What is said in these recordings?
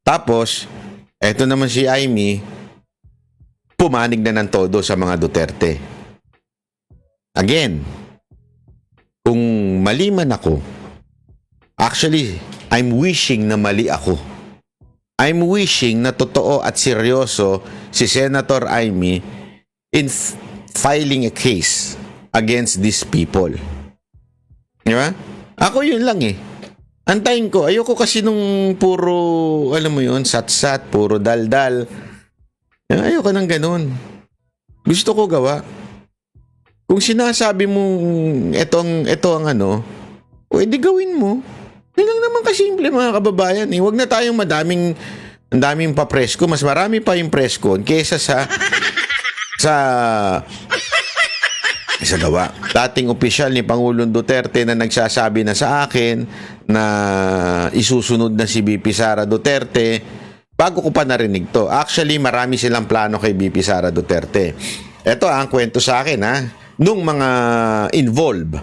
Tapos, eto naman si Amy, pumanig na ng todo sa mga Duterte. Again, kung mali man ako, actually, I'm wishing na mali ako. I'm wishing na totoo at seryoso si Senator Amy in filing a case against these people. Di ba? Ako yun lang eh. Antayin ko. Ayoko kasi nung puro, alam mo yun, sat-sat, puro dal-dal. Ayoko nang ganun. Gusto ko gawa. Kung sinasabi mo ito ang ano, edi gawin mo. Yan lang naman kasimple mga kababayan. Huwag na tayong ang daming pa-presko. Mas marami pa yung presko kesa sa gawa. Dating opisyal ni Pangulong Duterte na nagsasabi na sa akin na isusunod na si BP Sara Duterte, bago ko pa narinig to. Actually, marami silang plano kay BP Sara Duterte. Ito ang kwento sa akin nung mga involved.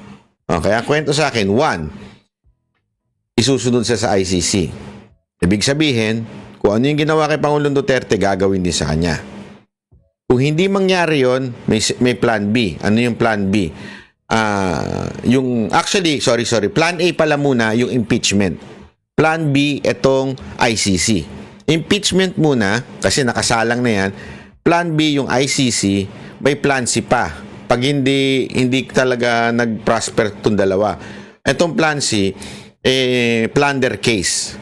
Okay, ang kwento sa akin, 1, isusunod siya sa ICC. Ibig sabihin, kung ano yung ginawa kay Pangulong Duterte, gagawin din sa kanya. Kung hindi mangyari yon, may plan B. Ano yung plan B? Plan A pala muna, yung impeachment. Plan B, itong ICC. Impeachment muna, kasi nakasalang na yan. Plan B, yung ICC, may plan C pa. Pag hindi talaga nag-prosper itong dalawa. Itong plan C, plunder case.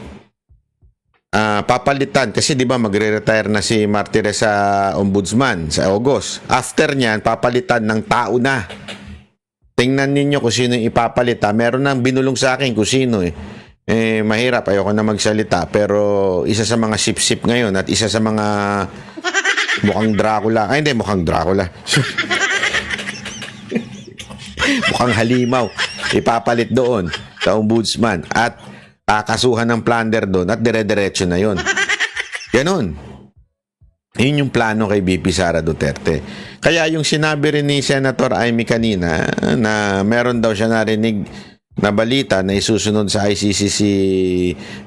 Papalitan kasi 'di ba magre-retire na si Martires sa ombudsman sa August. After niyan, papalitan ng tao na. Tingnan ninyo kung sino yung ipapalit. Meron nang binulong sa akin kung sino mahirap, ayoko na magsalita, pero isa sa mga sip-sip ngayon at isa sa mga mukhang Dracula. Ay, hindi, mukhang Dracula. Mukhang halimaw. Ipapalit doon sa ombudsman at kakasuhan ng plunder doon at dire-diretso na yon. Ganon. Yun yung plano kay BP Sara Duterte. Kaya yung sinabi rin ni Senator Amy kanina na meron daw siya narinig na balita na isusunod sa ICC si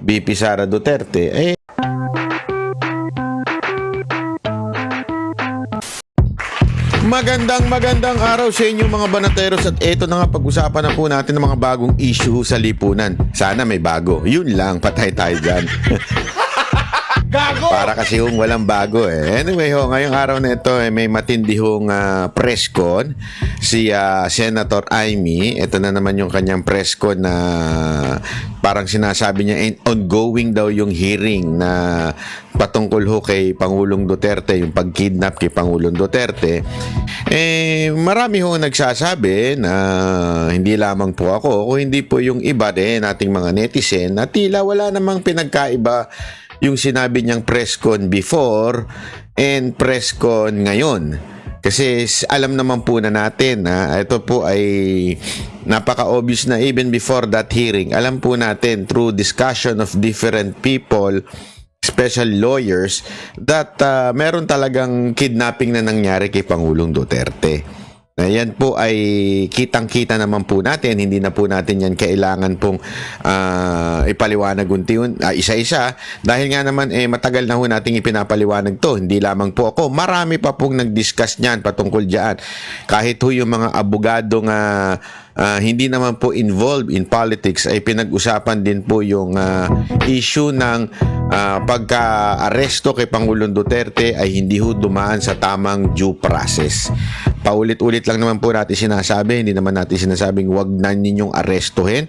BP Sara Duterte, Magandang araw sa inyo mga banateros at eto na nga pag-usapan na po natin ng mga bagong issue sa lipunan. Sana may bago. Yun lang, patay tayo dyan. Gago! Para kasi walang bago Anyway ngayong araw na ito may matindi press con si Senator Amy. Ito na naman yung kanyang press con na parang sinasabi niya ongoing daw yung hearing na patungkol kay Pangulong Duterte, yung pagkidnap kay Pangulong Duterte. Marami nagsasabi na hindi lamang po ako o hindi po yung iba nating mga netizen na tila wala namang pinagkaiba yung sinabi niyang press con before and press con ngayon. Kasi alam naman po na natin ito po ay napaka-obvious na even before that hearing. Alam po natin through discussion of different people, especially lawyers, that meron talagang kidnapping na nangyari kay Pangulong Duterte. Yan po ay kitang-kita naman po natin. Hindi na po natin yan kailangan pong ipaliwanag isa-isa. Dahil nga naman matagal na nating ipinapaliwanag to. Hindi lamang po ako. Marami pa pong nag-discuss niyan patungkol dyan. Kahit yung mga abogado nga hindi naman po involved in politics ay pinag-usapan din po yung issue ng pagka-aresto kay Pangulong Duterte ay hindi dumaan sa tamang due process. Paulit-ulit lang naman po natin sinasabi, hindi naman natin sinasabing wag na ninyong arestuhin.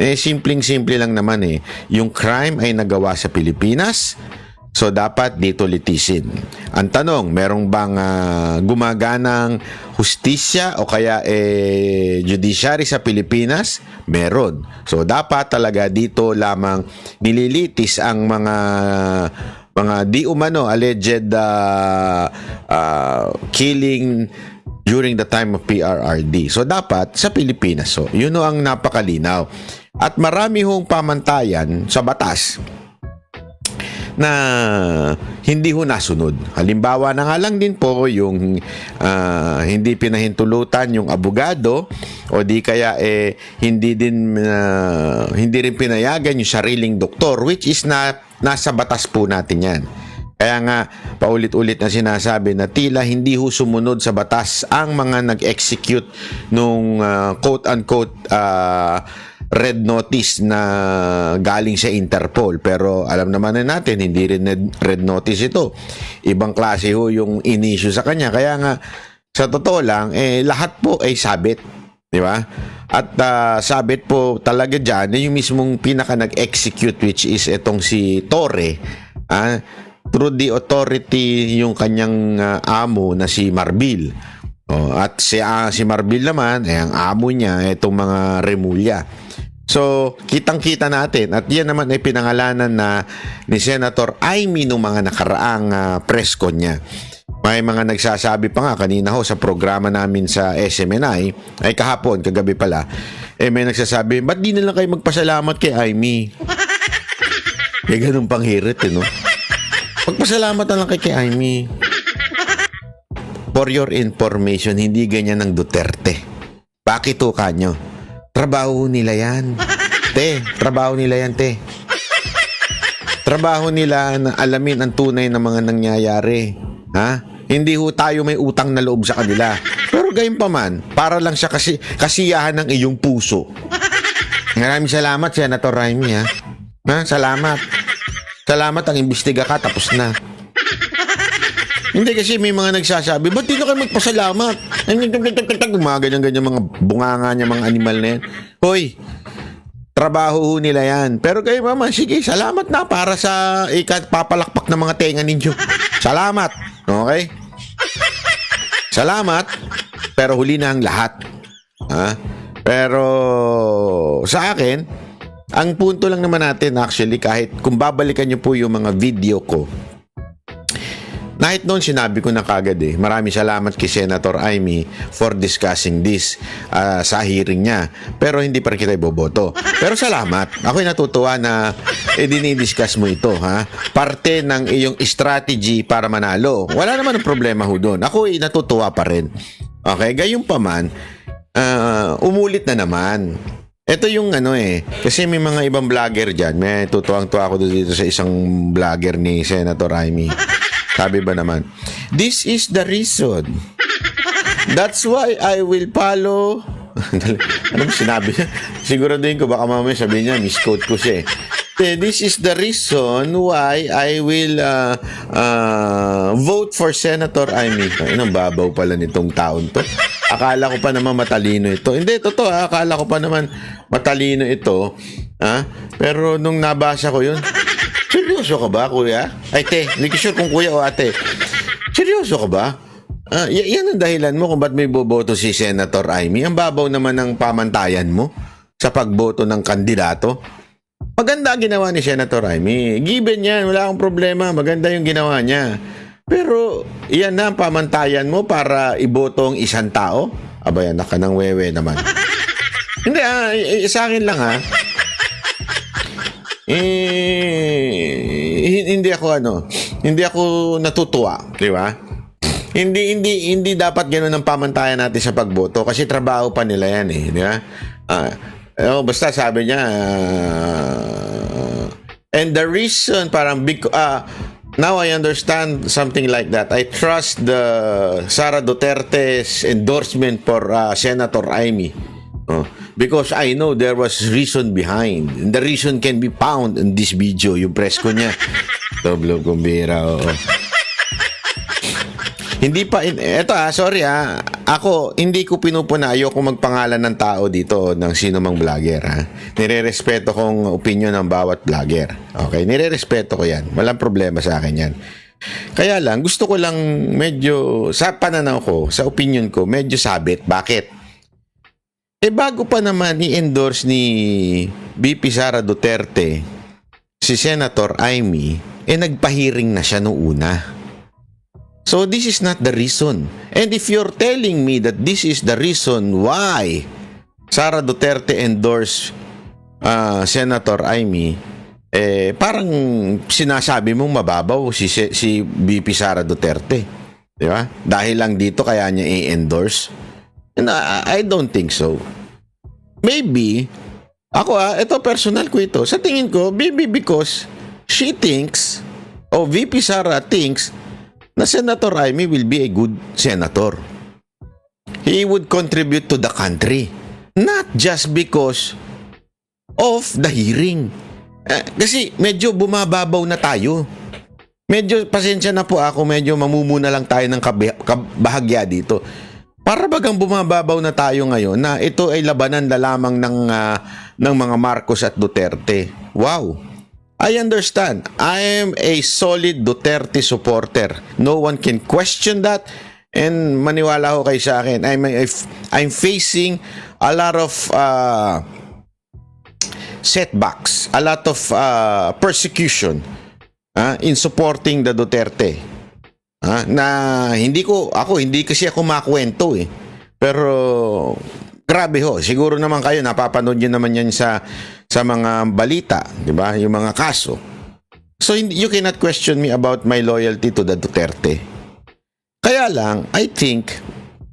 Simpleng-simple lang naman yung crime ay nagawa sa Pilipinas, so dapat dito litisin. Ang tanong, merong bang gumaganang hustisya o kaya judiciary sa Pilipinas? Meron. So dapat talaga dito lamang nililitis ang mga di umano alleged killing during the time of PRRD. So dapat sa Pilipinas. So yun ang napakalinaw. At marami pamantayan sa batas na hindi nasunod. Halimbawa na nga lang din po yung hindi pinahintulutan yung abogado o di kaya hindi rin pinayagan yung sariling doktor, which is nasa batas po natin yan. Kaya nga, paulit-ulit na sinasabi na tila hindi ho sumunod sa batas ang mga nag-execute nung quote-unquote red notice na galing sa Interpol. Pero alam naman na natin, hindi rin red notice ito. Ibang klase ho yung in-issue sa kanya. Kaya nga, sa totoo lang, lahat po ay sabit. Di ba? At sabit po talaga dyan, yung mismong pinaka nag-execute, which is itong si Torre, through the authority yung kanyang amo na si Marbil. At si Marbil naman, ang amo niya, itong mga Remulla. So, kitang-kita natin. At yan naman ay pinangalanan na ni Senator Amy nung mga nakaraang press con niya. May mga nagsasabi pa nga kanina ho sa programa namin sa SMNI, ay kahapon, kagabi pala, may nagsasabi, ba't di na lang kayo magpasalamat kay Amy? Ganun pang hirit, no? Magpasalamat na lang kay Amy. For your information, hindi ganyan ng Duterte. Bakit ho kanyo? Trabaho nila yan. Trabaho nila yan, Trabaho nila na alamin ang tunay na mga nangyayari. Hindi ho tayo may utang na loob sa kanila. Pero gayon pa man, para lang siya kasiyahan ng iyong puso. Maraming salamat, Senator Raimi, Salamat. Salamat, ang imbestiga ka, tapos na. Hindi kasi may mga nagsasabi, ba't di na kayo magpasalamat? Mga ganyan-ganyan mga bunganga niya, mga animal na yan. Hoy, trabaho nila yan. Pero kayo mama, sige, salamat na para sa papalakpak ng mga tenga ninyo. Salamat. Okay? Salamat, pero huli na ang lahat. Pero sa akin, ang punto lang naman natin actually, kahit kung babalikan nyo po yung mga video ko, kahit noon sinabi ko na kagad maraming salamat kay Senator Amy for discussing this sa hearing niya. Pero hindi pa rin kita iboboto. Pero salamat. Ako'y natutuwa na dinidiscuss mo ito. Parte ng iyong strategy para manalo. Wala naman ang problema ho doon. Ako'y natutuwa pa rin. Okay? Gayun pa man, umulit na naman. Ito yung kasi may mga ibang vlogger dyan. May tutuwang-tuwa ako dito sa isang vlogger ni Senator Amy. Sabi ba naman, this is the reason. That's why I will follow. Ano ba sinabi niya? Siguraduhin ko, baka mamaya sabihin niya, misquote ko siya This is the reason why I will vote for Senator Amy. Anong babaw pala nitong taon to? Akala ko pa naman matalino ito. Hindi, totoo. Akala ko pa naman matalino ito. Pero nung nabasa ko yun, seryoso ka ba, kuya? Ay, hindi ko sure kung kuya o ate. Seryoso ka ba? Yan ang dahilan mo kung ba't may boboto si Senator Amy. Ang babaw naman ng pamantayan mo sa pagboto ng kandidato. Maganda ang ginawa ni Senator Amy. Given yan, wala akong problema. Maganda yung ginawa niya. Pero, yan na ang pamantayan mo para iboto ang isang tao? Aba, yan, naka ng wewe naman. Hindi, sa akin lang hindi ako natutuwa, di ba? Hindi dapat ganoon ang pamantayan natin sa pagboto kasi trabaho pa nila yan di ba? Basta sabi niya and the reason parang now I understand something like that. I trust the Sara Duterte's endorsement for Senator Amy. Because I know there was reason behind. And the reason can be found in this video. Yung press ko niya. Doblo kumbira, Hindi pa, sorry Ako, hindi ko pinupuna. Ayoko magpangalan ng tao dito ng sino mang vlogger Nirerespeto kong opinion ng bawat vlogger. Okay? Nirerespeto ko yan. Walang problema sa akin yan. Kaya lang, gusto ko lang medyo, sa pananaw ko, sa opinion ko, medyo sabit. Bakit? Bago pa naman i-endorse ni VP Sara Duterte si Senator Amy, nagpahiring na siya noong una. So this is not the reason. And if you're telling me that this is the reason why Sara Duterte endorsed Senator Amy, parang sinasabi mong mababaw si VP Sara Duterte. Di ba? Dahil lang dito kaya niya i-endorse. And I don't think so. Maybe, ako ito personal ko ito. Sa tingin ko, maybe because she thinks, o VP Sara thinks, na Senator Jaime will be a good senator. He would contribute to the country. Not just because of the hearing. Kasi medyo bumababaw na tayo. Medyo pasensya na po ako, medyo mamumuna lang tayo ng kabahagya dito. Para bagang bumababaw na tayo ngayon na ito ay labanan na lamang ng mga Marcos at Duterte. Wow! I understand. I am a solid Duterte supporter. No one can question that. And maniwala ho kayo sa akin. I'm facing a lot of setbacks, a lot of persecution in supporting the Duterte. Na hindi kasi ako makwento eh. Pero grabe ho, siguro naman kayo napapanood niyo naman yan sa mga balita, 'di ba? Yung mga kaso. So you cannot question me about my loyalty to the Duterte. Kaya lang, I think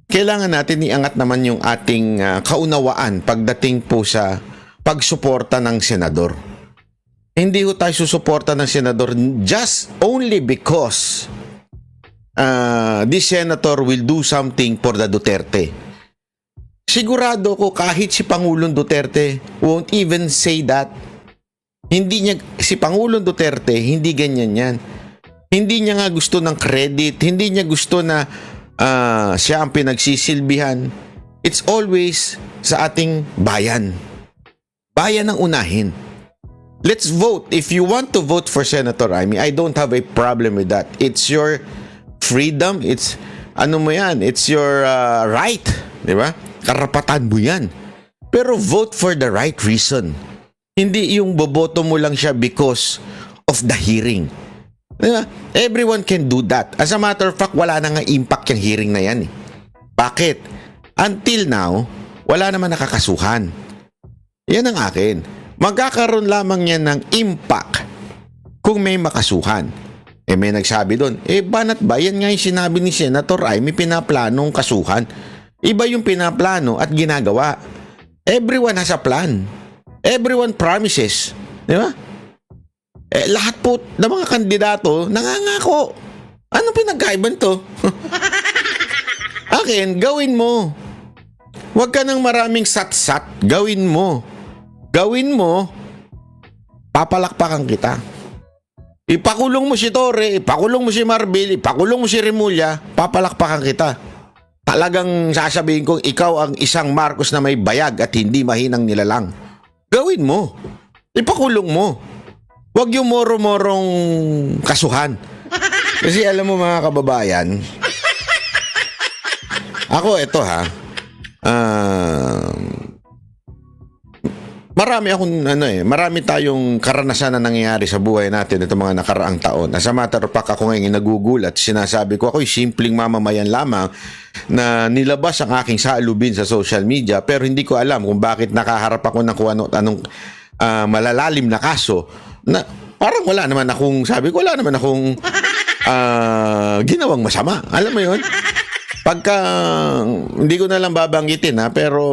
kailangan natin iangat naman yung ating kaunawaan pagdating po sa pagsuporta ng senador. Hindi ho tayo susuporta ng senador just only because this senator will do something for the Duterte. Sigurado ko kahit si Pangulong Duterte won't even say that. Si Pangulong Duterte, hindi ganyan yan. Hindi niya nga gusto ng credit, hindi niya gusto na siya ang pinagsisilbihan. It's always sa ating bayan. Bayan ang unahin. Let's vote. If you want to vote for Senator Jaime, I don't have a problem with that. It's your freedom. It's It's your right, di ba? Karapatan mo yan. Pero vote for the right reason. Hindi yung boboto mo lang siya because of the hearing. Diba? Everyone can do that. As a matter of fact, wala na nga impact yung hearing na yan. Bakit? Until now, wala naman nakakasuhan. Yan ang akin. Magkakaroon lamang yan ng impact kung may makasuhan. May nagsabi doon, banat ba? Yan nga yung sinabi ni Senator Jaime, pinaplanong kasuhan. Iba yung pinaplano at ginagawa. Everyone has a plan. Everyone promises. Di ba? Lahat po ng mga kandidato nangangako. Ano pinagkaiban to? Akin, gawin mo. Huwag ka ng maraming sat-sat. Gawin mo. Gawin mo, papalakpakan kita. Ipakulong mo si Torre, ipakulong mo si Marbil, ipakulong mo si Remulla, papalakpakan kita. Talagang sasabihin kong ikaw ang isang Marcos na may bayag at hindi mahinang nilalang. Gawin mo. Ipakulong mo. Huwag yung moro-morong kasuhan. Kasi alam mo mga kababayan, ako ito marami tayong karanasan na nangyayari sa buhay natin itong mga nakaraang taon. As a matter of fact, ako ngayon nagugulat. Sinasabi ko, ako'y simpleng mamamayan lamang na nilabas ang aking saalubin sa social media, pero hindi ko alam kung bakit nakaharap ako ng kung anong malalalim na kaso na parang wala naman akong ginawang masama. Alam mo yun? Pagka, hindi ko na lang babanggitin pero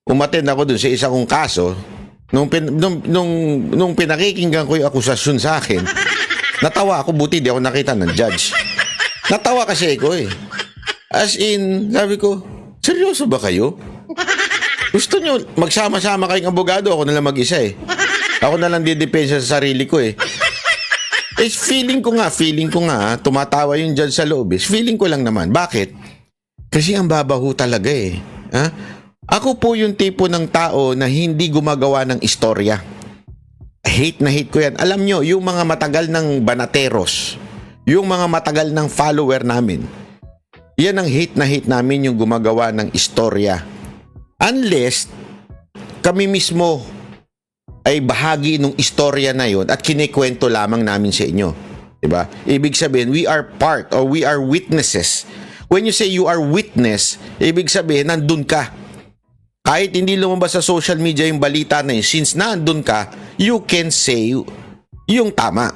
umattend ako dun sa isa kong kaso, nung pinakikinggan ko yung akusasyon sa akin, natawa ako, buti di ako nakita ng judge. Natawa kasi ako eh. As in, sabi ko, seryoso ba kayo? Gusto nyo magsama-sama kayong abogado, ako na lang mag-isa eh. Ako na lang didepensa sa sarili ko eh. Feeling ko nga, tumatawa yung judge sa loob eh. Feeling ko lang naman. Bakit? Kasi ang babaho talaga eh. Ako po yung tipo ng tao na hindi gumagawa ng istorya. Hate na hate ko yan. Alam nyo, yung mga matagal ng banateros, yung mga matagal ng follower namin, yan ang hate na hate namin, yung gumagawa ng istorya. Unless kami mismo ay bahagi ng istorya na yon at kinikwento lamang namin sa inyo. Diba? Ibig sabihin, we are part or we are witnesses. When you say you are witness, ibig sabihin, nandun ka. Kahit hindi lumabas sa social media yung balita na yun, since nandun ka, you can say yung tama.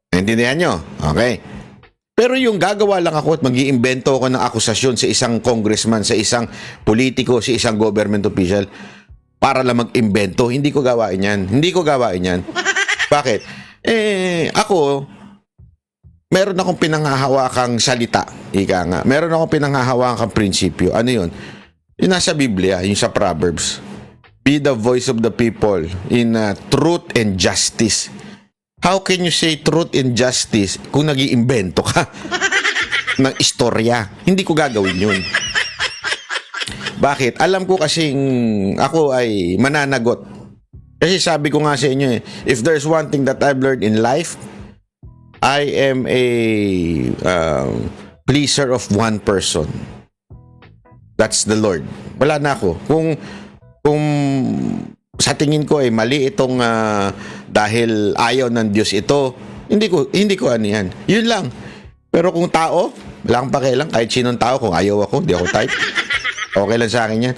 Naintindihan nyo? Okay. Pero yung gagawa lang ako at mag-iimbento ako ng akusasyon sa isang congressman, sa isang politiko, sa isang government official para lang mag-imbento, hindi ko gawain yan. Hindi ko gawain yan. Bakit? Ako, meron akong pinanghahawakang salita. Ika nga. Meron akong pinanghahawakang prinsipyo. Ano yun? Yung nasa Biblia, yung sa Proverbs. Be the voice of the people in truth and justice. How can you say truth and justice kung nag-iimbento ka ng istorya? Hindi ko gagawin yun. Bakit? Alam ko kasing ako ay mananagot. Kasi sabi ko nga sa inyo if there's one thing that I've learned in life, I am a pleaser of one person. That's the Lord. Wala na ako. Kung sa tingin ko ay mali itong dahil ayaw ng Diyos ito, hindi ko ano yan. Yun lang. Pero kung tao, wala akong pakialam. Kahit sinong tao, kung ayaw ako, di ako type. Okay lang sa akin yan.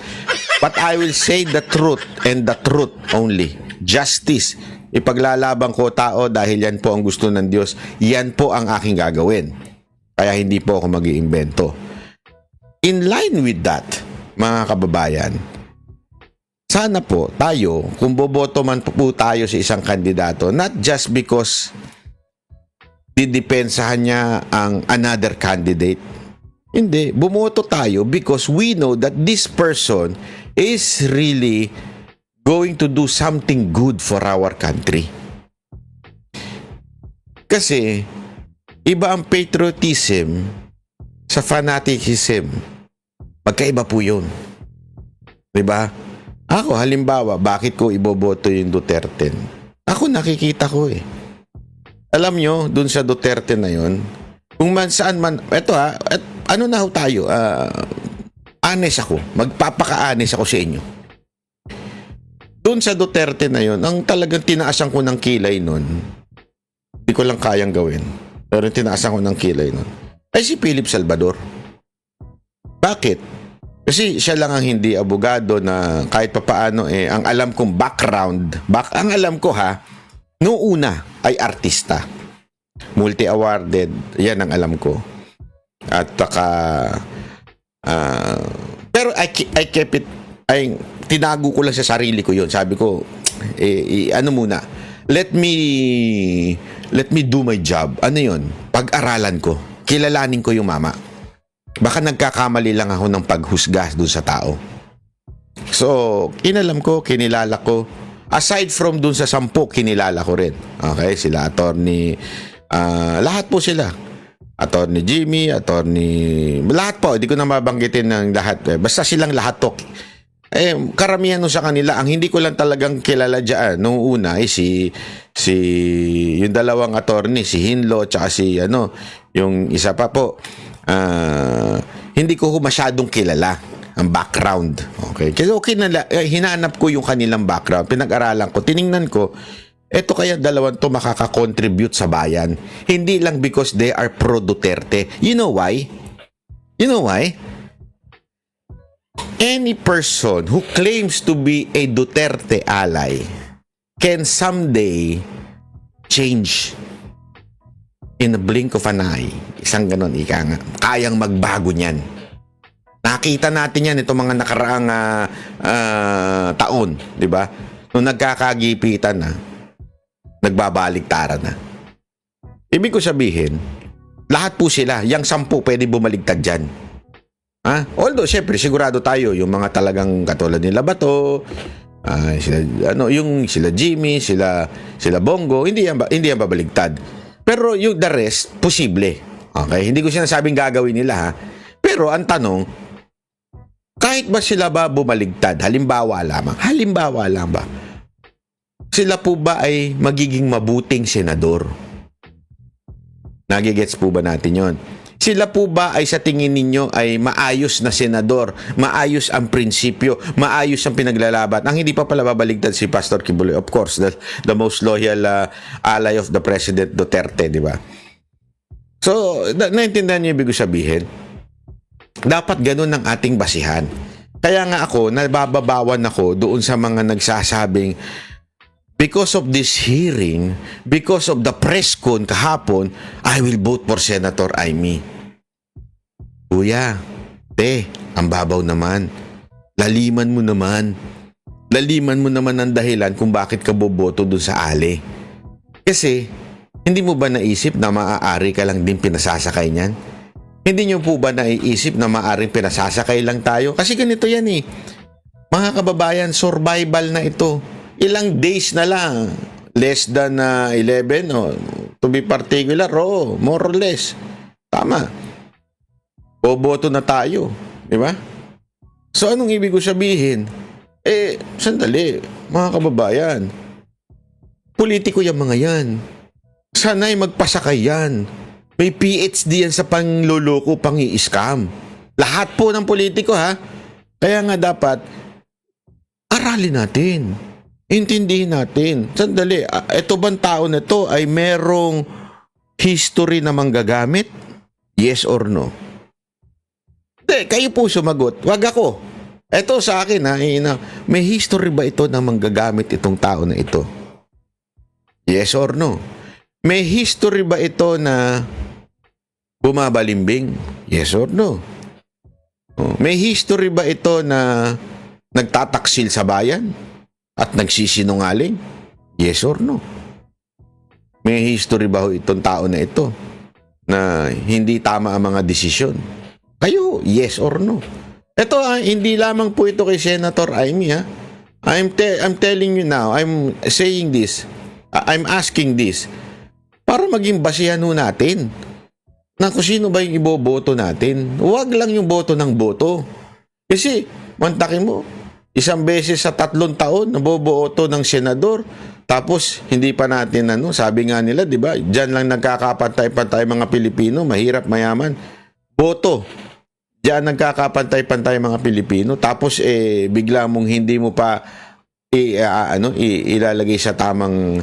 But I will say the truth and the truth only. Justice. Ipaglalaban ko tao dahil yan po ang gusto ng Diyos. Yan po ang aking gagawin. Kaya hindi po ako mag-iimbento. In line with that, mga kababayan, sana po tayo, kung boboto man po tayo sa isang kandidato, not just because didepensahan niya ang another candidate. Hindi, bumoto tayo because we know that this person is really going to do something good for our country. Kasi, iba ang patriotism sa fanaticism. Magkaiba po yun. Diba? Ako, halimbawa, bakit ko iboboto yung Duterte? Ako nakikita ko Alam nyo, dun sa Duterte na yun, kung man saan man, ano na ho tayo, honest ako, magpapaka-honest ako sa inyo. Dun sa Duterte na yun, ang talagang tinaasan ko ng kilay nun, hindi ko lang kayang gawin, pero tinaasan ko ng kilay nun, ay si Philip Salvador. Bakit? Kasi siya lang ang hindi abogado na kahit papaano ang alam kong background, ang alam ko noong una ay artista. Multi-awarded, yan ang alam ko. At pero I kept it, tinago ko lang sa sarili ko yun. Sabi ko, ano muna, let me do my job. Ano yun? Pag-aralan ko. Kilalanin ko yung mama. Baka nagkakamali lang ako ng paghusga doon sa tao. So, kinalam ko, kinilala ko. Aside from doon sa 10, kinilala ko rin. Okay, sila attorney, lahat po sila. Attorney Jimmy, lahat po, hindi ko na mabanggitin ng lahat. Basta silang lahat to. Karamihan no sa kanila, ang hindi ko lang talagang kilala dyan nung una ay si yung dalawang attorney, si Hinlo, tsaka yung isa pa po. Hindi ko masyadong kilala ang background. Okay? Kasi hinanap ko yung kanilang background, pinag-aralan ko, tiningnan ko, eto kaya dalawang to makaka-contribute sa bayan. Hindi lang because they are pro-Duterte. You know why? Any person who claims to be a Duterte ally can someday change in a blink of an eye. Isang ganon, ika nga. Kayang magbago niyan. Nakita natin yan itong mga nakaraang taon, di ba? Nung nagkakagipitan na, nagbabaligtaran na. Ibig ko sabihin, lahat po sila, yung 10 pwede bumaligtad dyan. Although, syempre, sigurado tayo, yung mga talagang katulad nila Bato, sila Jimmy, sila Bongo, hindi yan babaligtad. Pero yung the rest, posible. Okay? Hindi ko sinasabing gagawin nila Pero ang tanong, kahit ba sila ba bumaligtad? Halimbawa lang ba? Sila po ba ay magiging mabuting senador? Nagigets po ba natin yon? Sila po ba ay sa tingin ninyo ay maayos na senador, maayos ang prinsipyo, maayos ang pinaglalaban? Ang hindi pa pala babaligtad si Pastor Kibuloy, of course, the most loyal ally of the President Duterte, di ba? So, naintindihan niyo ibig sabihin? Dapat ganun ang ating basihan. Kaya nga ako, nababawan ako doon sa mga nagsasabing, because of this hearing, because of the press con kahapon, I will vote for Senator Amy. Kuya, ang babaw naman. Laliman mo naman ang dahilan kung bakit ka boboto doon sa ali. Kasi, hindi mo ba naisip na maaari ka lang din pinasasakay niyan? Hindi nyo po ba naiisip na maaaring pinasasakay lang tayo? Kasi ganito yan eh. Mga kababayan, survival na ito. Ilang days na lang. Less than 11, to be particular, more or less. Tama. Boboto na tayo. Di ba? So, anong ibig ko sabihin? Sandali, mga kababayan. Politiko yung mga yan. Sana'y magpasakay yan. May PhD yan sa pangluloko, pang-i-scam. Lahat po ng politiko, ha? Kaya nga dapat, aralin natin. Intindihin natin. Sandali, ito bang tao na to ay merong history na manggagamit? Yes or no? Hindi, kayo po sumagot. Wag ako. Ito sa akin, ha? May history ba ito na manggagamit itong tao na ito? Yes or no? May history ba ito na bumabalimbing? Yes or no? May history ba ito na nagtataksil sa bayan at nagsisinungaling? Yes or no? May history ba itong tao na ito na hindi tama ang mga desisyon? Kayo, yes or no? Ito, hindi lamang po ito kay Senator Amy, ha? I'm telling you now, I'm saying this, I'm asking this, para maging basihan ho natin na kung sino ba yung iboboto natin. Huwag lang yung boto ng boto. Kasi, mantakin mo, isang beses sa 3 taon, naboboto ng senador, tapos hindi pa natin, sabi nga nila, di ba, dyan lang nagkakapantay-pantay mga Pilipino, mahirap, mayaman. Boto. Diyan nagkakapantay-pantay mga Pilipino, tapos bigla mong hindi mo pa ilalagay sa tamang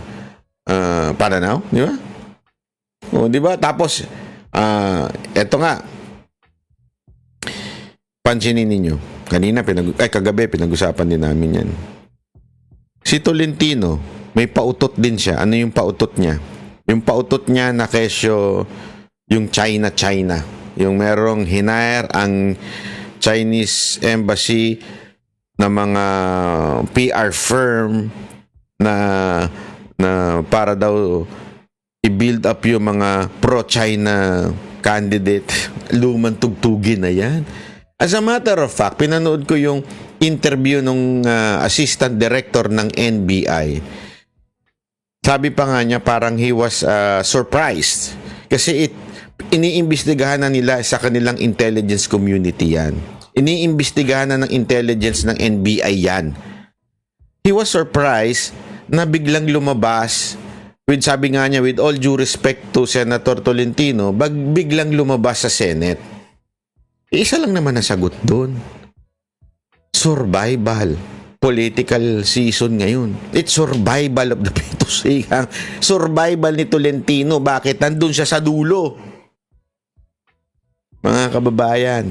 pananaw, di ba? O, di ba? Tapos eto nga, pansinin ninyo, kagabi pinag-usapan din namin yan. Si Tolentino, may pautot din siya. Ano yung pautot niya? Yung pautot niya na kesyo yung China. Yung merong hinire ang Chinese embassy na mga PR firm na para daw i-build up yung mga pro-China candidate. Lumang tugtugin na yan. As a matter of fact, pinanood ko yung interview ng assistant director ng NBI. Sabi pa nga niya parang he was surprised kasi iniimbestigahan na nila sa kanilang intelligence community yan. Iniimbestigahan na ng intelligence ng NBI yan. He was surprised na biglang lumabas sabi nga niya, with all due respect to Senator Tolentino, biglang lumabas sa Senate. Isa lang naman ang sagot doon. Survival. Political season ngayon. It's survival of the fittest. Survival ni Tolentino. Bakit? Nandun siya sa dulo. Mga kababayan,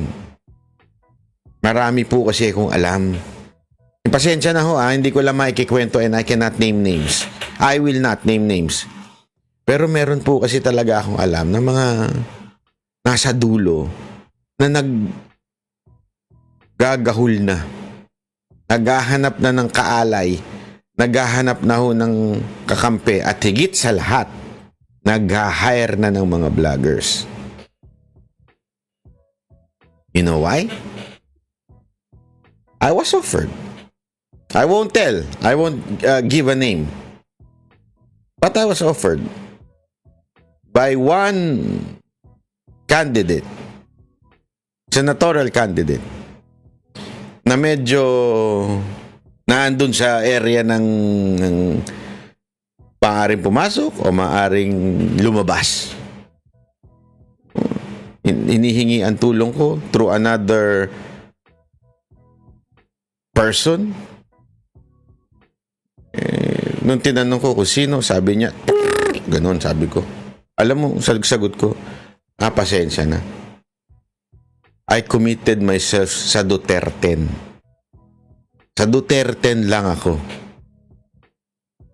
marami po kasi akong alam. Pasensya na ho, hindi ko lang maikikwento and I cannot name names. I will not name names. Pero meron po kasi talaga akong alam na mga nasa dulo na naggagahol na. Naghahanap na ng kaalay. Naghahanap na ho ng kakampi. At higit sa lahat, nag-hire na ng mga vloggers. You know why? I was offered. I won't tell. I won't give a name. But I was offered by one candidate, senatorial candidate, na medyo naandun sa area ng maaaring pumasok o maaaring lumabas. Hinihingi ang tulong ko through another person. Nung tinanong ko kung sino, sabi niya, ganun, sabi ko. Alam mo, sagot ko, pasensya na. I committed myself sa Duterte. Sa Duterte lang ako.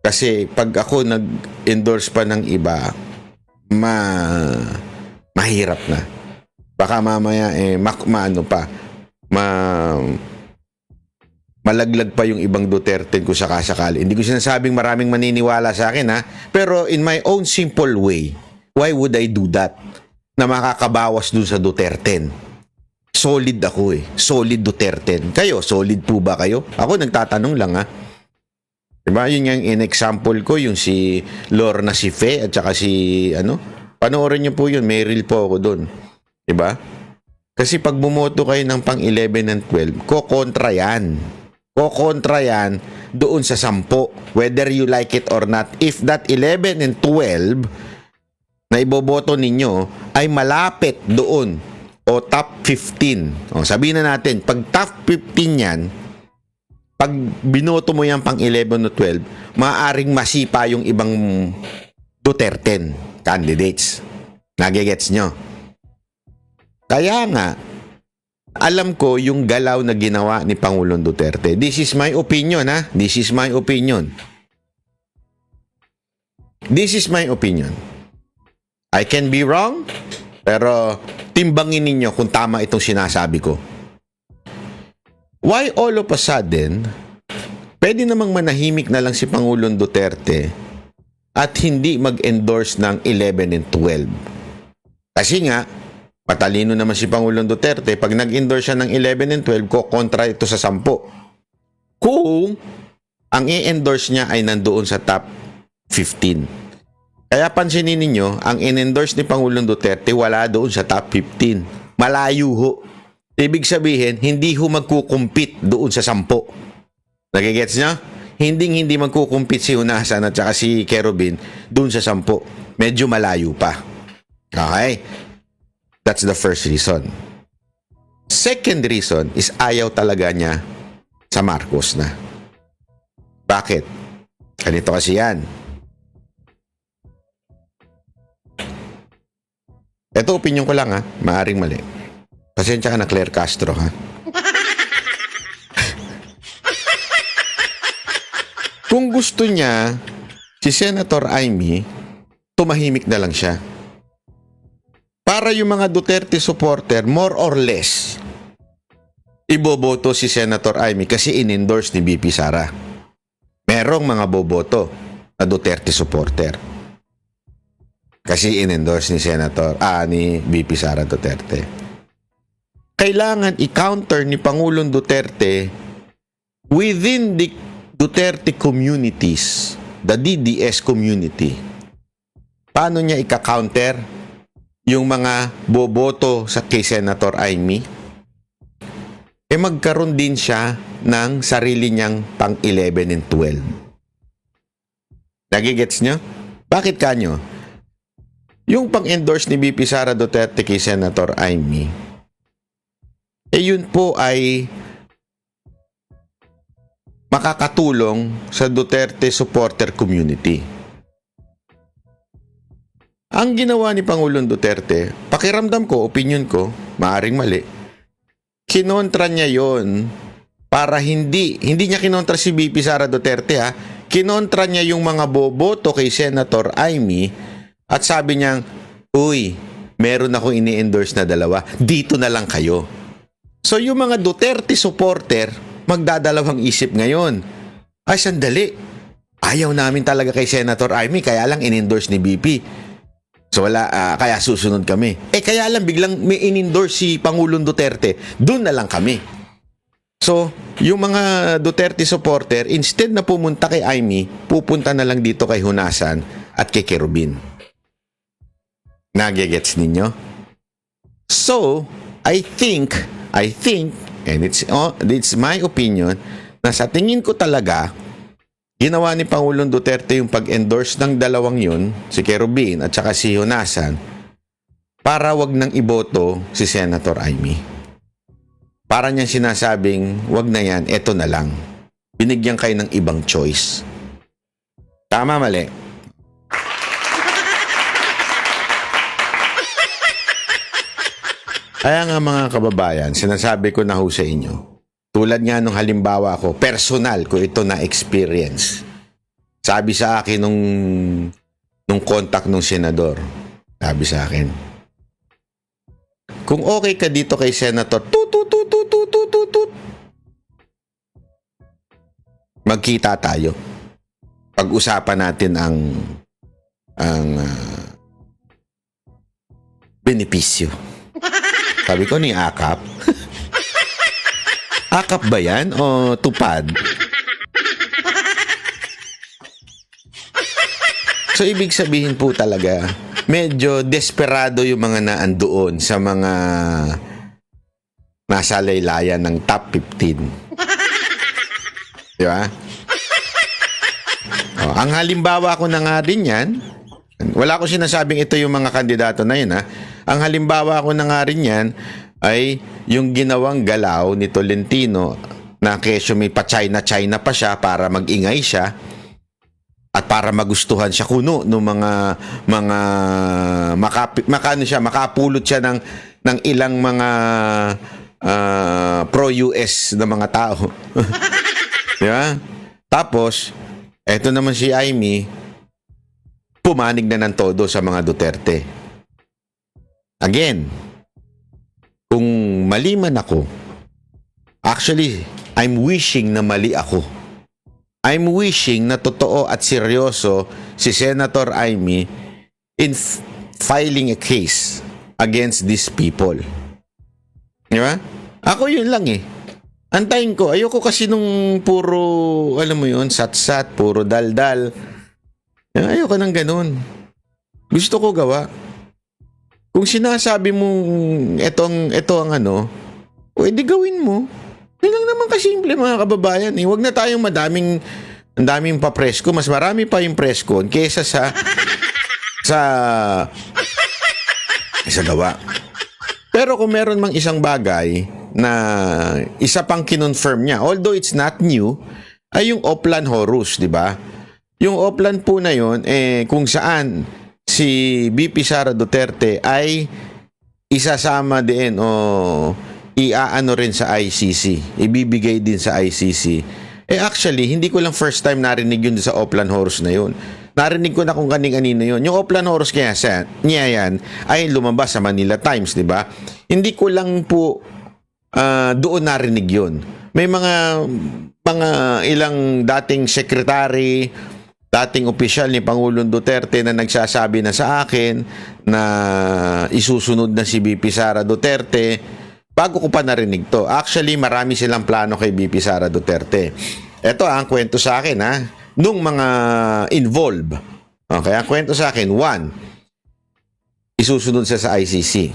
Kasi pag ako nag-endorse pa ng iba, mahirap na. Baka mamaya, malaglag pa yung ibang Duterte kung sakasakali. Hindi ko sinasabing maraming maniniwala sa akin, ha? Pero in my own simple way, why would I do that? Na makakabawas dun sa Duterte. Solid ako eh. Solid Duterte. Kayo, solid po ba kayo? Ako nagtatanong lang, ha? Diba? Yun yung in-example ko, yung si Lorna Sife at saka si, panoorin niyo po yun. May reel po ako dun. Diba? Kasi pag bumoto kayo ng pang 11 and 12, kokontra yan. Kokontra yan doon sa 10. Whether you like it or not. If that 11 and 12 na iboboto ninyo ay malapit doon o top 15. O, sabihin na natin, pag top 15 yan, pag binoto mo yan pang 11 o 12, maaaring masipa yung ibang Duterte candidates. Nagigets nyo? Kaya nga, alam ko yung galaw na ginawa ni Pangulong Duterte. This is my opinion, ha? This is my opinion. This is my opinion. I can be wrong, pero timbangin ninyo kung tama itong sinasabi ko. Why all of a sudden, pwede namang manahimik na lang si Pangulong Duterte at hindi mag-endorse ng 11 and 12? Kasi nga, matalino naman si Pangulong Duterte. Pag nag-endorse siya ng 11 and 12, kontra ito sa 10. Kung ang i-endorse niya ay nandoon sa top 15. Kaya pansinin ninyo, ang in-endorse ni Pangulong Duterte wala doon sa top 15. Malayo ho. Ibig sabihin, hindi ho magkukumpit doon sa 10. Nagigets niya? Hindi magkukumpit si Hunasan at saka si Kerubin doon sa 10. Medyo malayo pa. Okay? That's the first reason. Second reason is ayaw talaga niya sa Marcos na. Bakit? Ganito kasi yan. Ito opinion ko lang, ha. Maaring mali. Pasensya ka na, Claire Castro, ha. Kung gusto niya si Senator Amy, tumahimik na lang siya. Para yung mga Duterte supporter, more or less, iboboto si Senator Amy kasi in-endorse ni BP Sara. Merong mga boboto na Duterte supporter. Kasi in-endorse ni BP Sara Duterte. Kailangan i-counter ni Pangulong Duterte within the Duterte communities, the DDS community. Paano niya i-counter yung mga boboto sa kay Senator Amy? Magkaroon din siya ng sarili niyang pang 11 and 12. Nagigets nyo? Bakit kanyo? Yung pang-endorse ni BP Sara Duterte kay Senator Amy, yun po ay makakatulong sa Duterte supporter community. Ang ginawa ni Pangulong Duterte, pakiramdam ko, opinion ko, maaring mali, kinontra niya yon para hindi niya kinontra si BP Sara Duterte, ha. Kinontra niya yung mga boboto kay Senator Amy at sabi niyang, uy, meron ako ini-endorse na dalawa, dito na lang kayo. So yung mga Duterte supporter, magdadalawang isip ngayon. Ay, sandali. Ayaw namin talaga kay Senator Amy, kaya lang in-endorse ni BP. So wala, kaya susunod kami. Kaya lang biglang may in-endorse si Pangulong Duterte, doon na lang kami. So, yung mga Duterte supporter, instead na pumunta kay Amy, pupunta na lang dito kay Hunasan at kay Kerubin. Nagigets ninyo? So, I think, and it's my opinion, na sa tingin ko talaga, ginawa ni Pangulong Duterte yung pag-endorse ng dalawang yun, si Kerubin at saka si Hunasan, para wag nang iboto si Senator Amy. Para niyang sinasabing, wag na yan, eto na lang. Binigyan kayo ng ibang choice. Tama, mali? Kaya nga mga kababayan, sinasabi ko na ho sa inyo, tulad nga nung halimbawa ko, personal ko ito na experience. Sabi sa akin nung contact nung senador, sabi sa akin, kung okay ka dito kay Senator, magkita tayo. Pag-usapan natin ang benepisyo. Sabi ko ni Akap. Akap ba yan o tupad? So, ibig sabihin po talaga, medyo desperado yung mga naandoon sa mga nasa laylayan ng top 15. Di ba? Ang halimbawa ko na nga din yan, wala ko sinasabing ito yung mga kandidato na yun, ha? Ang halimbawa ko na nga rin yan ay yung ginawang galaw ni Tolentino na kesyo may pa-China-China pa siya para mag-ingay siya at para magustuhan siya kuno ng mga makapulot siya ng ilang mga pro-US na mga tao. Di ba? Tapos, eto naman si Amy, pumanig na ng todo sa mga Duterte. Again, kung mali man ako, actually, I'm wishing na mali ako. I'm wishing na totoo at seryoso si Senator Amy in filing a case against these people. Di ba? Ako yun lang eh. Antayin ko. Ayoko kasi nung puro, alam mo yun, sat-sat, puro dal-dal. Ayoko nang ganun. Gusto ko gawa. Kung sinasabi mong ito ang ano, o edi gawin mo. Yan lang naman kasimple mga kababayan. Huwag na tayong ang daming pa-presko. Mas marami pa yung presko kesa sa gawa. Pero kung meron mang isang bagay na isa pang kinonfirm niya, although it's not new, ay yung Oplan Horus, di ba? Yung Oplan po na yun, kung saan si BP Sara Duterte ay isasama din o iaano rin sa ICC, ibibigay din sa ICC. Actually, hindi ko lang first time narinig yun sa Oplan Horus na yun. Narinig ko na kung kaning-anino yun. Yung Oplan Horus niya yan ay lumabas sa Manila Times, di ba? Hindi ko lang po doon narinig yun. May mga ilang dating sekretary, dating opisyal ni Pangulong Duterte na nagsasabi na sa akin na isusunod na si BP Sara Duterte. Bago ko pa narinig to. Actually, marami silang plano kay BP Sara Duterte. Ito ang kwento sa akin, ha? Nung mga involved. Okay, ang kwento sa akin, 1, isusunod siya sa ICC.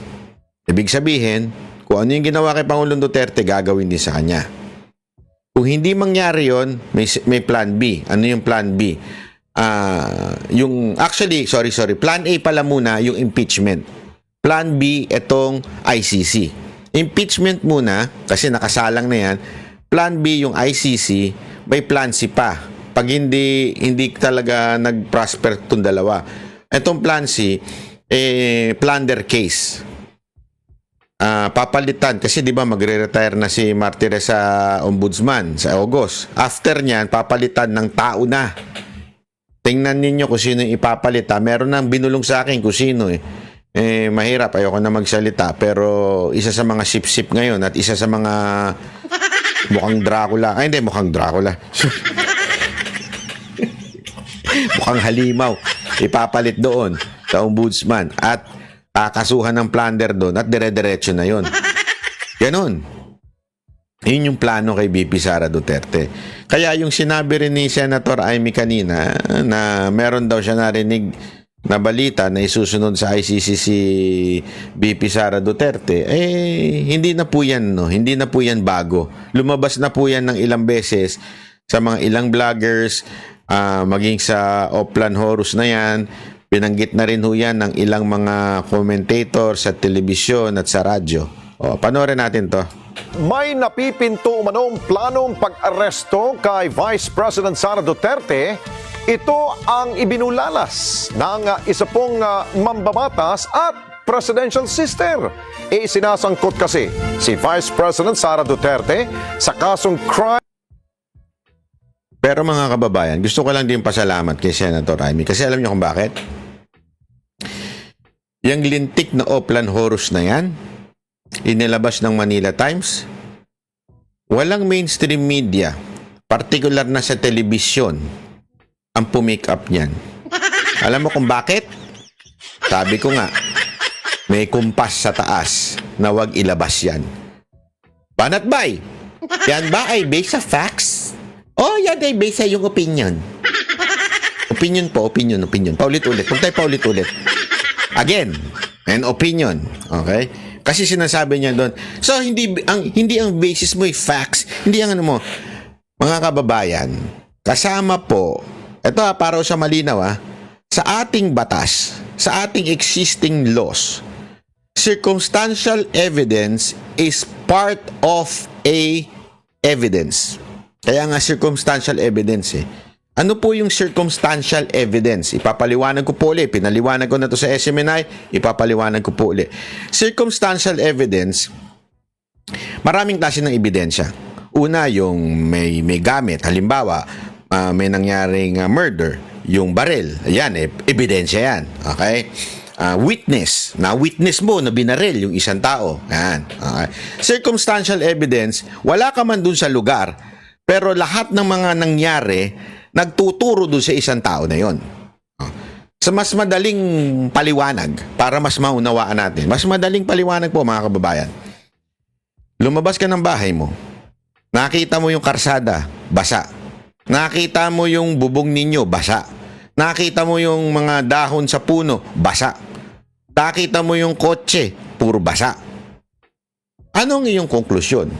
Ibig sabihin, kung ano yung ginawa kay Pangulong Duterte, gagawin din sa kanya. Kung hindi mangyari yon, may plan B. Ano yung plan B? Plan A pala muna, yung impeachment. Plan B, itong ICC. Impeachment muna, kasi nakasalang na yan. Plan B, yung ICC, may plan C pa. Pag hindi talaga nag-prosper itong dalawa. Itong plan C, plunder case. Papalitan, kasi di ba magre-retire na si Martires sa ombudsman sa August. After niyan, papalitan ng tao na. Tingnan ninyo kung sino yung ipapalit. Meron nang binulong sa akin kung sino eh. Mahirap, ayoko na magsalita, pero isa sa mga sip-sip ngayon at isa sa mga mukhang Dracula. Hindi, mukhang Dracula. Mukhang halimaw. Ipapalit doon sa ombudsman at kakasuhan ng plunder doon at dire-diretso na yon. Ganon. Yun yung plano kay BP Sara Duterte. Kaya yung sinabi rin ni Senator Amy kanina na meron daw siya narinig na balita na isusunod sa ICC si BP Sara Duterte, hindi na po yan, no? Hindi na po yan bago. Lumabas na po yan ng ilang beses sa mga ilang vloggers, maging sa Oplan Horus na yan. Binanggit na rin ho yan ng ilang mga commentator sa telebisyon at sa radyo. Panoorin natin to. May napipinto umanong planong pag-aresto kay Vice President Sara Duterte. Ito ang ibinulalas ng isa pong mambabatas at presidential sister. Sinasangkot kasi si Vice President Sara Duterte sa kasong crime. Pero mga kababayan, gusto ko lang din pasalamat kay Senator Amy kasi alam niyo kung bakit? Yung lintik na Oplan Horus na yan, inilabas ng Manila Times, walang mainstream media, particular na sa telebisyon, ang pumake up niyan. Alam mo kung bakit? Sabi ko nga, may kumpas sa taas na wag ilabas yan. Banat bay, yan ba ay based sa facts? O yan ay based sa yung opinion? Opinion po, opinion. Paulit-ulit. Huwag tayo paulit-ulit. Again, an opinion. Okay? Kasi sinasabi niya doon. So, hindi ang basis mo ay facts. Hindi ang ano mo. Mga kababayan, kasama po, ito para sa malinaw sa ating batas, sa ating existing laws, circumstantial evidence is part of a evidence. Kaya nga circumstantial evidence Ano po yung circumstantial evidence? Ipapaliwanag ko po ulit. Pinaliwanag ko na to sa SMNI, ipapaliwanag ko po ulit. Circumstantial evidence, maraming klase ng ebidensya. Una, yung may gamit. Halimbawa, may nangyaring murder. Yung baril. Ayan, ebidensya yan. Okay? Witness. Na-witness mo na binaril yung isang tao. Ayan. Okay? Circumstantial evidence, wala ka man dun sa lugar, pero lahat ng mga nangyari, nagtuturo doon sa isang tao na yon. Sa mas madaling paliwanag, para mas maunawaan natin, mas madaling paliwanag po mga kababayan. Lumabas ka ng bahay mo, nakita mo yung karsada, basa. Nakita mo yung bubong ninyo, basa. Nakita mo yung mga dahon sa puno, basa. Nakita mo yung kotse, puro basa. Anong iyong konklusyon?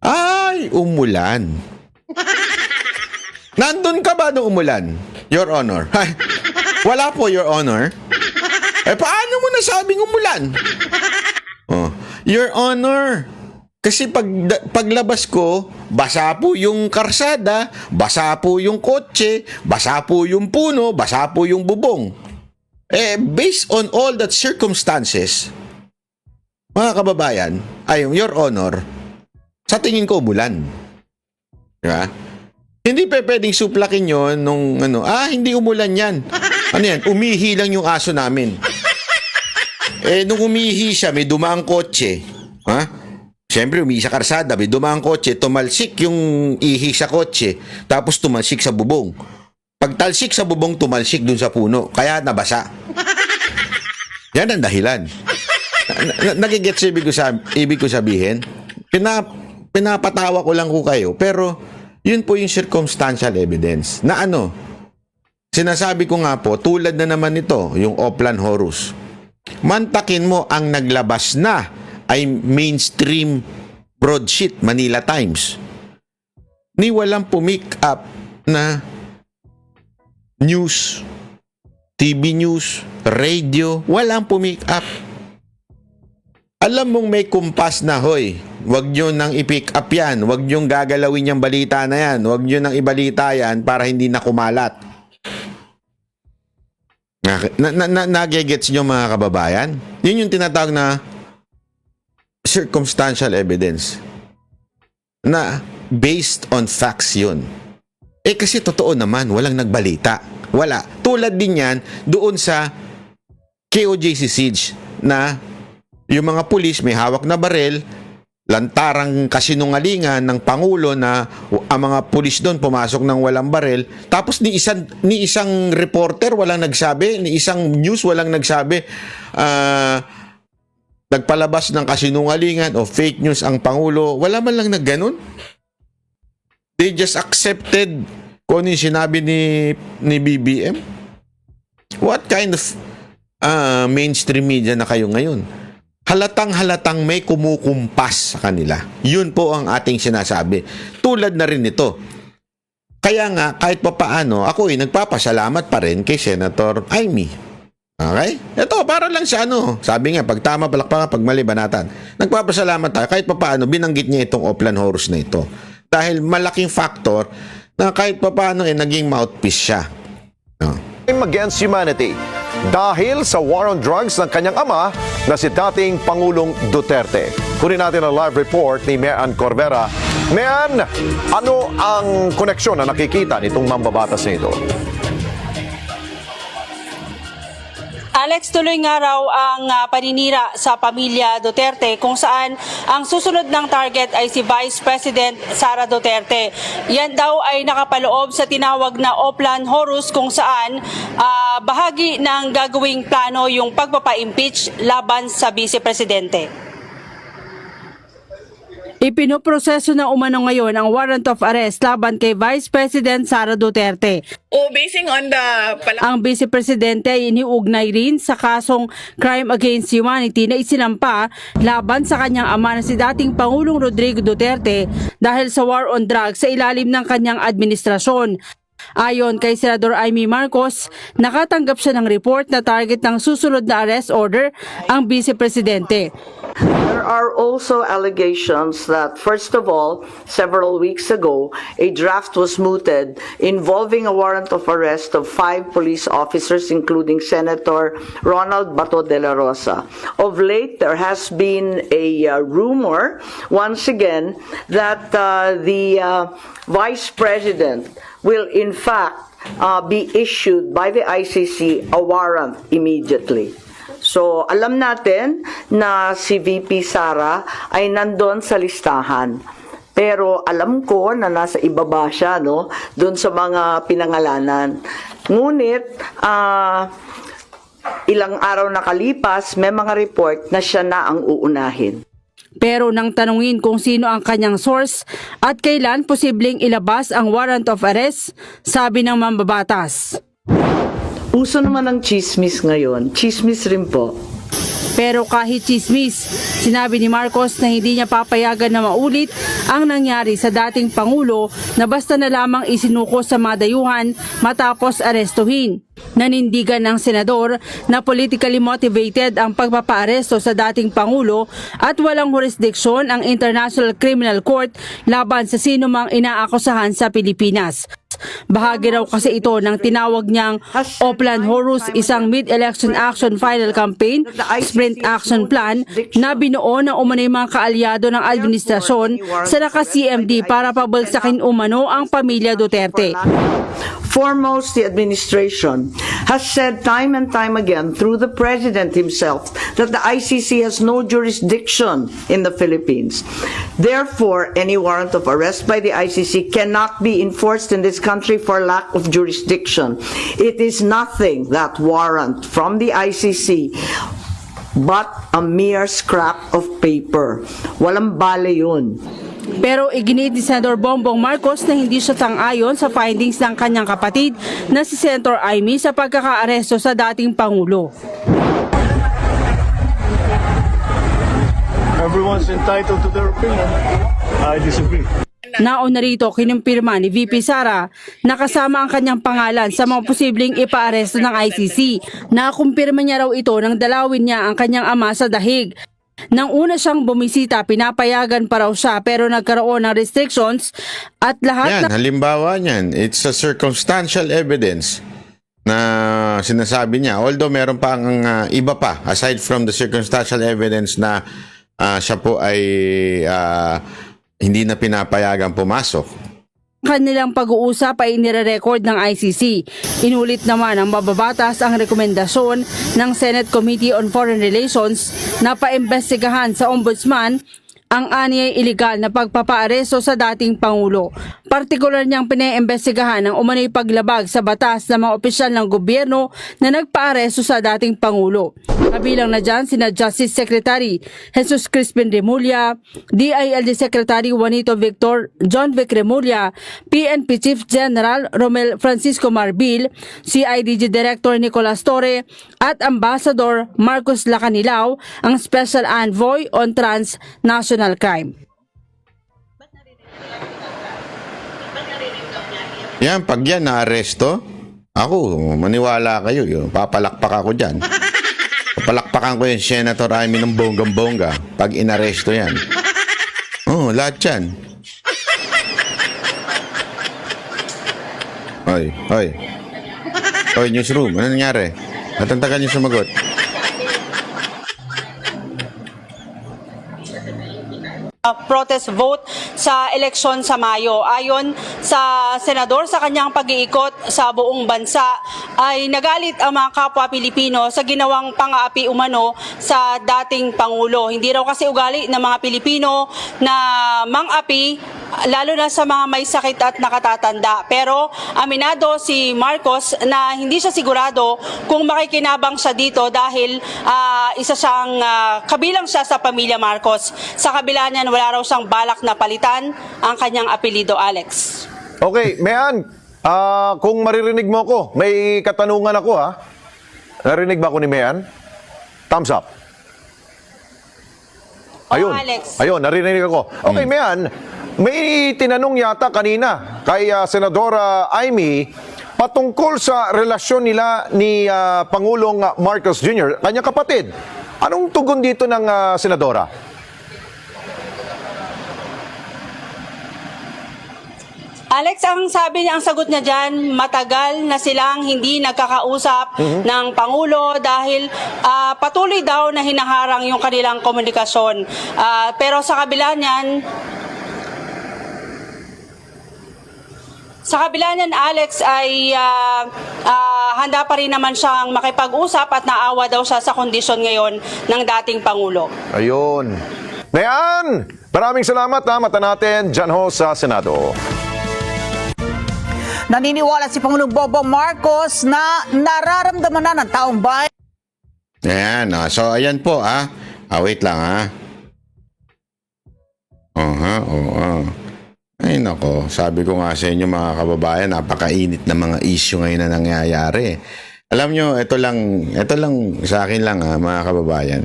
Ay, umulan. Nandun ka ba nung umulan, Your Honor? Wala po, Your Honor. Paano mo nasabing umulan? Your Honor, kasi paglabas ko, basa po yung karsada, basa po yung kotse, basa po yung puno, basa po yung bubong. Based on all that circumstances, mga kababayan, Your Honor, sa tingin ko umulan. Diba? Hindi pwedeng suplakin yon nung hindi umulan yan. Ano yan? Umihi lang yung aso namin. Nung umihi siya, may dumaang kotse. Siyempre, umihi sa karsada, may dumaang kotse, tumalsik yung ihi sa kotse, tapos tumalsik sa bubong. Pagtalsik sa bubong, tumalsik dun sa puno. Kaya nabasa. Yan ang dahilan. Nagigets ibig ko sabihin? Pinapatawa ko lang ko kayo, pero yun po yung circumstantial evidence. Na sinasabi ko nga po, tulad na naman ito, yung Oplan Horus. Mantakin mo ang naglabas na ay mainstream broadsheet, Manila Times. Ni walang pumick up na news, TV news, radio, walang pumick up. Alam mong may kumpas na, hoy, wag nyo nang i-pick up yan, wag nyo gagalawin yung balita na yan, wag nyo nang ibalita yan para hindi na kumalat. Nagigets nyo mga kababayan? Yun yung tinatawag na circumstantial evidence. Na based on facts yun. Kasi totoo naman, walang nagbalita. Wala. Tulad din yan doon sa KOJC siege na yung mga pulis may hawak na barel, lantarang kasinungalingan ng Pangulo na ang mga pulis doon pumasok ng walang barel, tapos ni isang reporter walang nagsabi, ni isang news walang nagsabi, nagpalabas ng kasinungalingan o fake news ang Pangulo, wala man lang nagganon. They just accepted kung ano yung sinabi ni BBM. What kind of mainstream media na kayo ngayon? Halatang may kumukumpas sa kanila. Yun po ang ating sinasabi. Tulad na rin ito. Kaya nga, kahit pa paano, ako nagpapasalamat pa rin kay Senator Amy. Okay? Ito, para lang sa sabi nga, pag tama, palakpakan, pag mali, banatan. Nagpapasalamat tayo. Kahit pa paano, binanggit niya itong Oplan Horus na ito. Dahil malaking factor na kahit pa paano, naging mouthpiece siya. Against humanity dahil sa war on drugs ng kanyang ama na si dating Pangulong Duterte. Kunin natin ang live report ni Mean Corvera. Mean, ano ang koneksyon na nakikita nitong mambabatas na ito? Alex, tuloy nga raw ang paninira sa pamilya Duterte kung saan ang susunod ng target ay si Vice President Sara Duterte. Yan daw ay nakapaloob sa tinawag na Oplan Horus kung saan bahagi ng gagawing plano yung pagpapa-impeach laban sa Vice Presidente. Ipinoproseso na umano ngayon ang warrant of arrest laban kay Vice President Sara Duterte. Basing on the Ang Vice Presidente ay iniugnay rin sa kasong crime against humanity na isinampa laban sa kanyang ama na si dating Pangulong Rodrigo Duterte dahil sa war on drugs sa ilalim ng kanyang administrasyon. Ayon kay Senador Amy Marcos, nakatanggap siya ng report na target ng susunod na arrest order ang Vice Presidente. There are also allegations that, first of all, several weeks ago, a draft was mooted involving a warrant of arrest of 5 police officers, including Senator Ronald Bato de la Rosa. Of late, there has been a rumor, once again, that the Vice President will in fact be issued by the ICC a warrant immediately. So, alam natin na si VP Sara ay nandun sa listahan. Pero alam ko na nasa ibaba siya, no? Doon sa mga pinangalanan. Ngunit, ilang araw nakalipas, may mga report na siya na ang uunahin. Pero nang tanungin kung sino ang kanyang source at kailan posibleng ilabas ang warrant of arrest, sabi ng mambabatas. Uso naman ang chismis ngayon. Chismis rin po. Pero kahit chismis, sinabi ni Marcos na hindi niya papayagan na maulit ang nangyari sa dating Pangulo na basta na lamang isinuko sa mga dayuhan matapos arestuhin. Nanindigan ng senador na politically motivated ang pagpapaaresto sa dating Pangulo at walang jurisdiksyon ang International Criminal Court laban sa sino mang inaakusahan sa Pilipinas. Bahagi raw kasi ito ng tinawag niyang Oplan Horus, isang mid-election action final campaign, sprint action plan na binuo ng umanay mga kaalyado ng administrasyon sa naka-CMD para pabalsakin umano ang pamilya Duterte. Foremost, the administration has said time and time again through the President himself that the ICC has no jurisdiction in the Philippines. Therefore, any warrant of arrest by the ICC cannot be enforced in this country for lack of jurisdiction. It is nothing, that warrant from the ICC, but a mere scrap of paper. Walang bale yun. Pero iginit ni Senador Bongbong Marcos na hindi siya sang-ayon sa findings ng kanyang kapatid na si Senator Amy sa pagkakaaresto sa dating Pangulo. Everyone's entitled to their opinion. I disagree. Nauna rito kinumpirma ni VP Sara na kasama ang kanyang pangalan sa mga posibleng ipaaresto ng ICC. Nakumpirma niya raw ito nang dalawin niya ang kanyang ama sa dahig. Nang una siyang bumisita, pinapayagan pa raw siya pero nagkaroon ng restrictions at lahat Yan, halimbawa niyan, it's a circumstantial evidence na sinasabi niya. Although meron pa ang iba pa, aside from the circumstantial evidence na siya po ay hindi na pinapayagan pumasok. kanilang pag-uusap ay inire-record ng ICC. Inulit naman ng mababatas ang rekomendasyon ng Senate Committee on Foreign Relations na paimbestigahan sa Ombudsman ang anyay iligal na pagpapaaresto sa dating Pangulo. Partikular niyang pinaimbestigahan ang umano'y paglabag sa batas ng mga opisyal ng gobyerno na nagpaaresto sa dating Pangulo. Kabilang na dyan sina Justice Secretary Jesus Crispin Remulla, DILG Secretary Juanito Victor, John Vic Remulla, PNP Chief General Romel Francisco Marbil, CIDG Director Nicolas Torre at Ambassador Marcos Lacanilao, ang Special Envoy on Transnational Crime. Yan, pag yan na-aresto, ako, maniwala kayo, yun, papalakpak ako dyan. Papalakpakan ko yung Senator Amy ng bonggang-bongga pag inaresto yan. Oh, lahat yan. Hoy, newsroom, ano nangyari? Natantagal niyo sumagot. Protest vote sa eleksyon sa Mayo. Ayon sa senador, sa kanyang pag-iikot sa buong bansa ay nagalit ang mga kapwa Pilipino sa ginawang pang-aapi umano sa dating Pangulo. Hindi raw kasi ugali ng mga Pilipino na mang-api, lalo na sa mga may sakit at nakatatanda. Pero aminado si Marcos na hindi siya sigurado kung makikinabang siya dito dahil isa siyang kabilang siya sa pamilya Marcos. Sa kabila niyan, wala raw siyang balak na palitan ang kanyang apelido, Alex. Okay, Mayan, kung maririnig mo ako, may katanungan ako ha. Narinig ba ako ni Mayan? Thumbs up. Oo, Alex. Ayun, narinig ako. Okay, Mayan, may tinanong yata kanina kay Senadora Amy patungkol sa relasyon nila ni Pangulong Marcos Jr., kanyang kapatid. Anong tugon dito ng Senadora? Alex, ang sabi niya, ang sagot niya dyan, matagal na silang hindi nagkakausap ng Pangulo dahil patuloy daw na hinaharang yung kanilang komunikasyon. Pero sa kabila niyan, Alex, ay handa pa rin naman siyang makipag-usap at naawa daw siya sa kondisyon ngayon ng dating Pangulo. Ayun. Mayan, maraming salamat ha. Mata natin dyan ho sa Senado. Naniniwala si Pangulong Bongbong Marcos na nararamdaman na ng taong bayan. Ayan, so ayan po wait lang Ay nako, sabi ko nga sa inyo mga kababayan, napakainit na mga issue ngayon na nangyayari. Alam nyo, ito lang sa akin lang mga kababayan.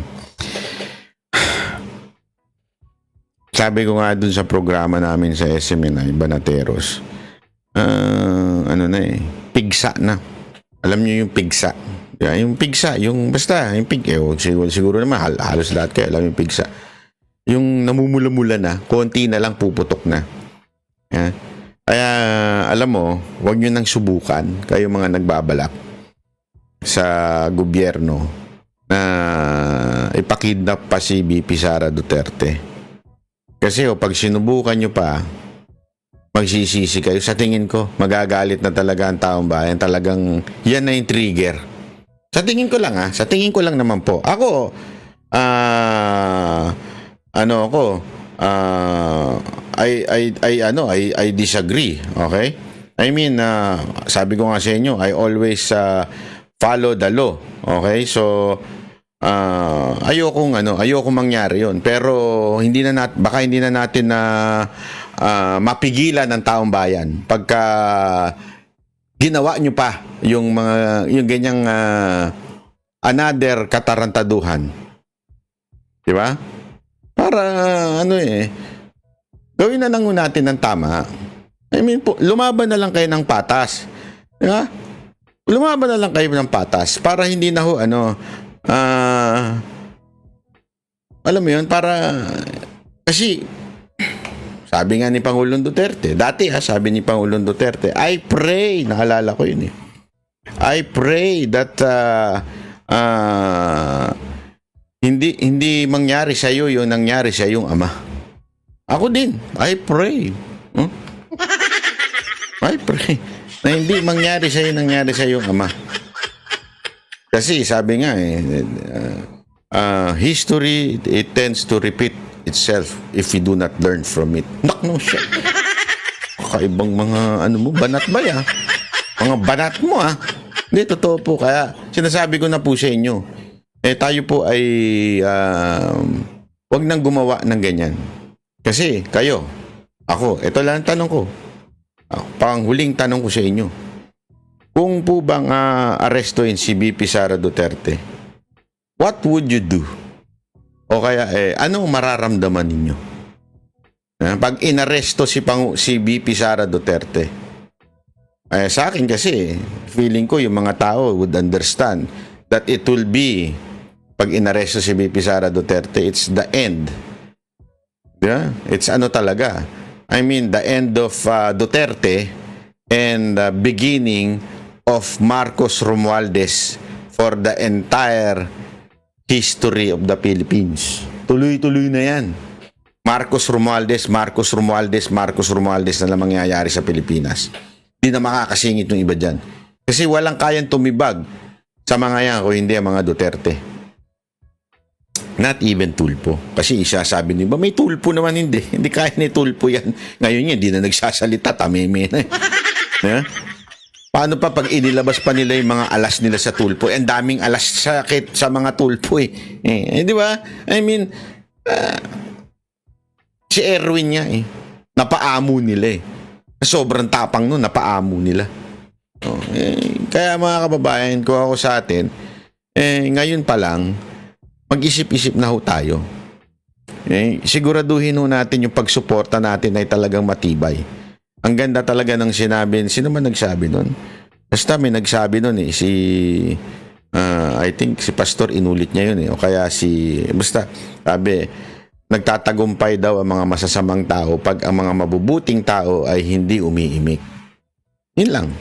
Sabi ko nga dun sa programa namin sa SMNI, Banateros, pigsa na. Alam nyo yung pigsa. Yung pigsa, yung basta, yung siguro naman, halos lahat kayo alam yung pigsa. Yung namumula-mula na, konti na lang puputok na. Kaya, alam mo, huwag nyo nang subukan, kayo mga nagbabalak sa gobyerno na ipakidnap pa si BP Sara Duterte. Kasi pag sinubukan nyo pa, magsisisi kayo. Sa tingin ko, magagalit na talaga ang taong bayan. Talagang yan na yung trigger. Sa tingin ko lang sa tingin ko lang naman po. Ako, I disagree. Okay? I mean, sabi ko nga sa inyo, I always follow the law. Okay? So, ayokong mangyari yon. Pero baka hindi na natin na mapigilan ng taong bayan pagka ginawa nyo pa yung ganyang another katarantaduhan. Di ba? Para gawin na lang natin ng tama. I mean, lumaban na lang kayo ng patas. Di ba? Lumaban na lang kayo ng patas para hindi na alam mo yun, para kasi sabi nga ni Pangulong Duterte, sabi ni Pangulong Duterte, I pray, naalala ko yun I pray that hindi mangyari sa iyo yung nangyari sa iyong ama. Ako din, I pray. I pray na hindi mangyari sa iyo nangyari sa iyong ama. Kasi sabi nga history, it tends to repeat itself if we do not learn from it. No shit. Kakaibang mga banat ba ya? Mga banat mo Hindi, totoo po. Kaya sinasabi ko na po sa inyo, tayo po ay wag nang gumawa ng ganyan. Kasi kayo, ako, ito lang ang tanong ko. Panghuling tanong ko sa inyo. Kung po bang arestuin si BP Sara Duterte, what would you do? O kaya, anong mararamdaman ninyo? Pag inaresto si BP Sara Duterte, sa akin kasi, feeling ko yung mga tao would understand that it will be, pag inaresto si BP Sara Duterte, it's the end. Yeah? It's talaga. I mean, the end of Duterte and the beginning of Marcos Romualdez for the entire history of the Philippines. Tuloy-tuloy na yan. Marcos Romualdez na lang mangyayari sa Pilipinas. Hindi na makakasingit yung iba dyan. Kasi walang kayang tumibag sa mga yan kung hindi ang mga Duterte. Not even Tulpo. Kasi isasabi nyo, ba may Tulpo naman? Hindi kaya ni Tulpo yan. Ngayon yan, hindi na nagsasalita, tameme na. Yeah? Paano pa pag inilabas pa nila yung mga alas nila sa Tulpo? Ang daming alas sakit sa mga Tulpo eh. Di ba? I mean, si Erwin niya eh. Napaamo nila eh. Sobrang tapang nun, napaamo nila. Kaya mga kababayan, kung ako sa atin, ngayon pa lang, mag-isip-isip na ho tayo. Siguraduhin ho natin yung pagsuporta natin ay talagang matibay. Ang ganda talaga ng sinabi. Sino man nagsabi nun? Basta may nagsabi nun eh. I think si Pastor inulit niya yun eh. O kaya basta sabi, nagtatagumpay daw ang mga masasamang tao pag ang mga mabubuting tao ay hindi umiimik. Yun lang.